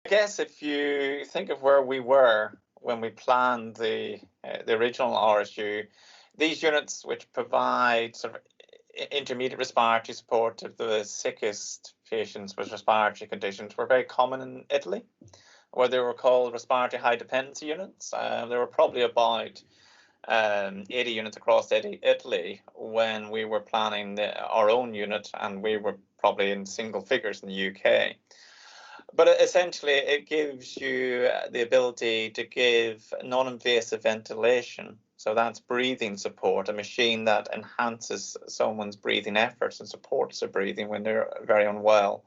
I guess if you think of where we were when we planned the original RSU, these units which provide sort of intermediate respiratory support to the sickest patients with respiratory conditions were very common in Italy, where they were called respiratory high dependency units. There were probably about 80 units across Italy when we were planning our own unit, and we were probably in single figures in the UK. But essentially, it gives you the ability to give non-invasive ventilation. So that's breathing support, a machine that enhances someone's breathing efforts and supports their breathing when they're very unwell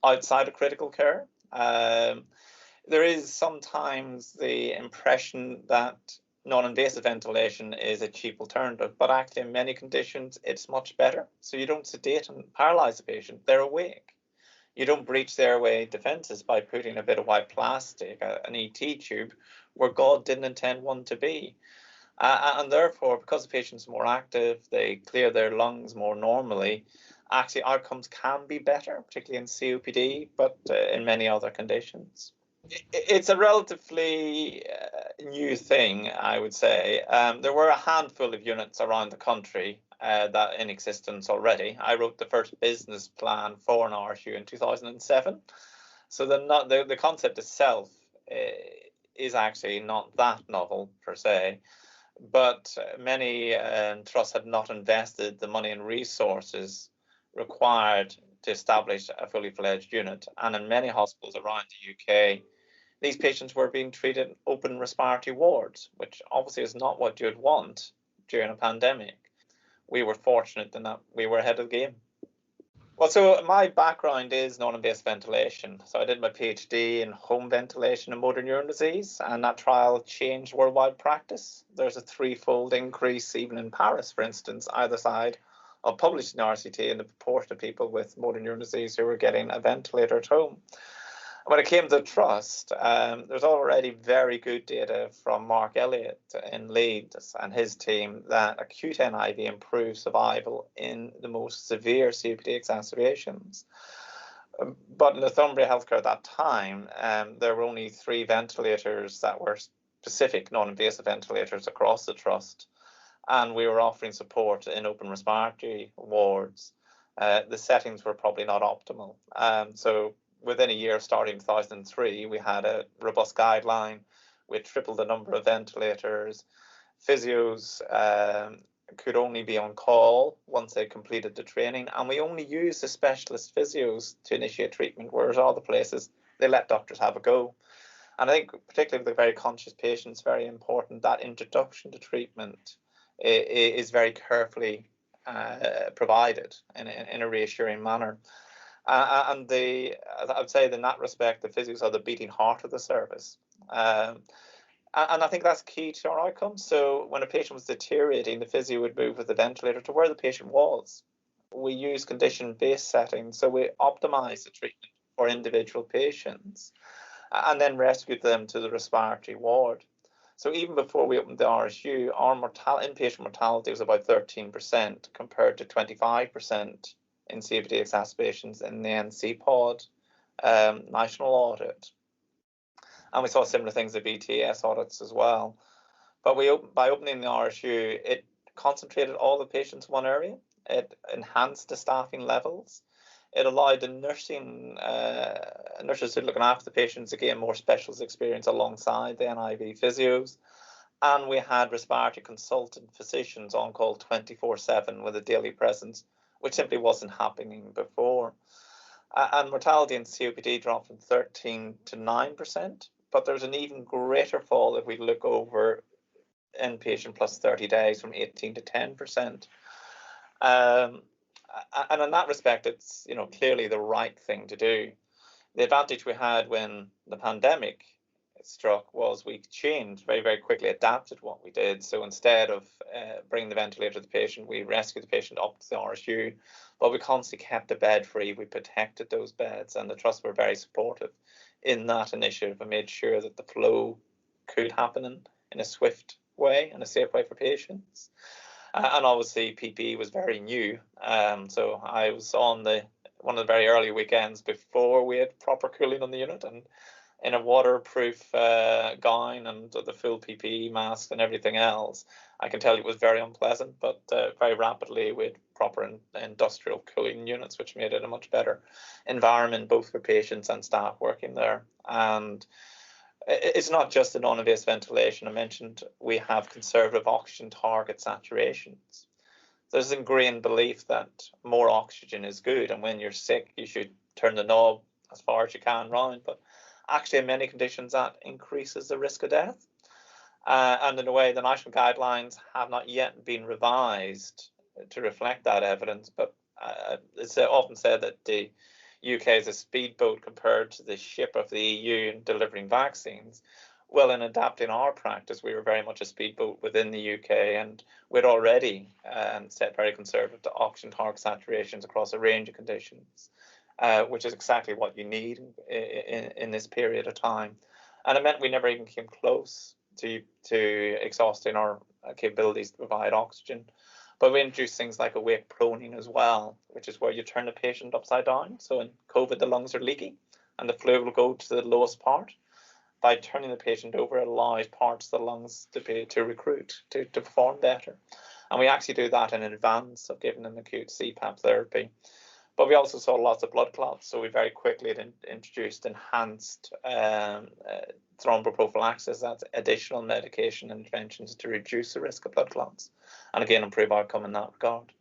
outside of critical care. There is sometimes the impression that non-invasive ventilation is a cheap alternative, but actually in many conditions, it's much better. So you don't sedate and paralyze the patient, they're awake. You don't breach their airway defenses by putting a bit of white plastic, an ET tube, where God didn't intend one to be. And therefore, because the patient's more active, they clear their lungs more normally, actually outcomes can be better, particularly in COPD, but in many other conditions. It's a relatively new thing, I would say. There were a handful of units around the country that in existence already. I wrote the first business plan for an RSU in 2007. So the concept itself is actually not that novel per se, but many trusts had not invested the money and resources required to establish a fully fledged unit. And in many hospitals around the UK, these patients were being treated in open respiratory wards, which obviously is not what you'd want during a pandemic. We were fortunate in that we were ahead of the game. Well, so my background is non-invasive ventilation. So I did my PhD in home ventilation and motor neuron disease, and that trial changed worldwide practice. There's a threefold increase, even in Paris, for instance, either side of publishing RCT in the proportion of people with motor neuron disease who were getting a ventilator at home. When it came to the trust, there's already very good data from Mark Elliott in Leeds and his team that acute NIV improves survival in the most severe COPD exacerbations. But in Northumbria Healthcare at that time, there were only 3 ventilators that were specific non-invasive ventilators across the trust, and we were offering support in open respiratory wards. The settings were probably not optimal. So within a year, starting in 2003, we had a robust guideline. We tripled the number of ventilators. Physios could only be on call once they completed the training, and we only used the specialist physios to initiate treatment, whereas other places, they let doctors have a go. And I think, particularly with the very conscious patients, very important that introduction to treatment is very carefully provided in a reassuring manner. And I would say that in that respect, the physios are the beating heart of the service. And I think that's key to our outcomes. So when a patient was deteriorating, the physio would move with the ventilator to where the patient was. We use condition-based settings, so we optimize the treatment for individual patients and then rescued them to the respiratory ward. So even before we opened the RSU, our inpatient mortality was about 13% compared to 25% in COPD exacerbations in the NC-POD national audit. And we saw similar things at BTS audits as well. But by opening the RSU, it concentrated all the patients in one area. It enhanced the staffing levels. It allowed the nurses who are looking after the patients to gain more specialist experience alongside the NIV physios. And we had respiratory consultant physicians on call 24/7 with a daily presence, which simply wasn't happening before. And mortality in COPD dropped from 13 to 9%, but there's an even greater fall if we look over inpatient plus 30 days from 18 to 10%. And in that respect, it's clearly the right thing to do. The advantage we had when the pandemic struck was we changed very, very quickly, adapted what we did. So instead of bringing the ventilator to the patient, we rescued the patient up to the RSU, but we constantly kept the bed free. We protected those beds, and the trust were very supportive in that initiative and made sure that the flow could happen in a swift way and a safe way for patients. And obviously PPE was very new. So I was on one of the very early weekends before we had proper cooling on the unit, and in a waterproof gown and the full PPE mask and everything else. I can tell you it was very unpleasant, but very rapidly we had proper industrial cooling units, which made it a much better environment both for patients and staff working there. And it's not just the non-invasive ventilation. I mentioned we have conservative oxygen target saturations. There's an ingrained belief that more oxygen is good, and when you're sick, you should turn the knob as far as you can round. But actually, in many conditions, that increases the risk of death. And in a way, the national guidelines have not yet been revised to reflect that evidence. But it's often said that the UK is a speedboat compared to the ship of the EU in delivering vaccines. Well, in adapting our practice, we were very much a speedboat within the UK, and we'd already set very conservative oxygen target saturations across a range of conditions, which is exactly what you need in this period of time. And it meant we never even came close to exhausting our capabilities to provide oxygen. But we introduced things like awake proning as well, which is where you turn the patient upside down. So in COVID, the lungs are leaky and the fluid will go to the lowest part. By turning the patient over, it allows parts of the lungs to recruit, to perform better. And we actually do that in advance of giving them acute CPAP therapy. But we also saw lots of blood clots, so we very quickly introduced enhanced thromboprophylaxis. That's additional medication interventions to reduce the risk of blood clots, and again improve outcome in that regard.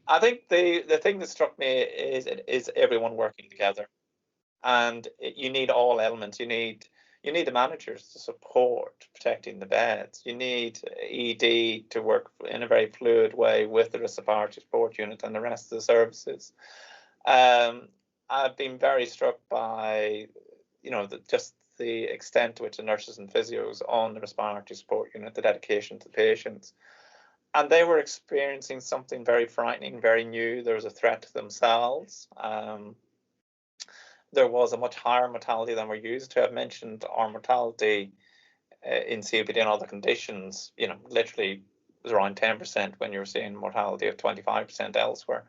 I think the thing that struck me is everyone working together, and you need all elements. You need the managers to support protecting the beds. You need ED to work in a very fluid way with the respiratory support unit and the rest of the services. I've been very struck by, just the extent to which the nurses and physios on the respiratory support unit, the dedication to the patients. And they were experiencing something very frightening, very new. There was a threat to themselves. There was a much higher mortality than we're used to. I've mentioned our mortality in COPD and other conditions, literally was around 10% when you were seeing mortality of 25% elsewhere.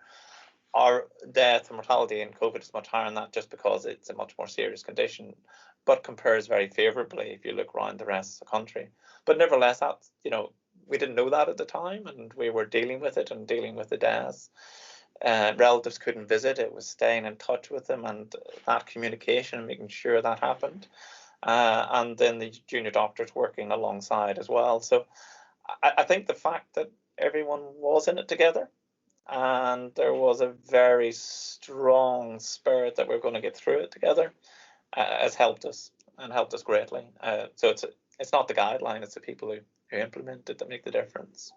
Our death and mortality in COVID is much higher than that just because it's a much more serious condition, but compares very favourably if you look around the rest of the country. But nevertheless, that's, we didn't know that at the time, and we were dealing with it and dealing with the deaths. Relatives couldn't visit. It was staying in touch with them and that communication and making sure that happened. And then the junior doctors working alongside as well. So I think the fact that everyone was in it together and there was a very strong spirit that we're going to get through it together has helped us and helped us greatly. So it's not the guideline, it's the people who implement it that make the difference.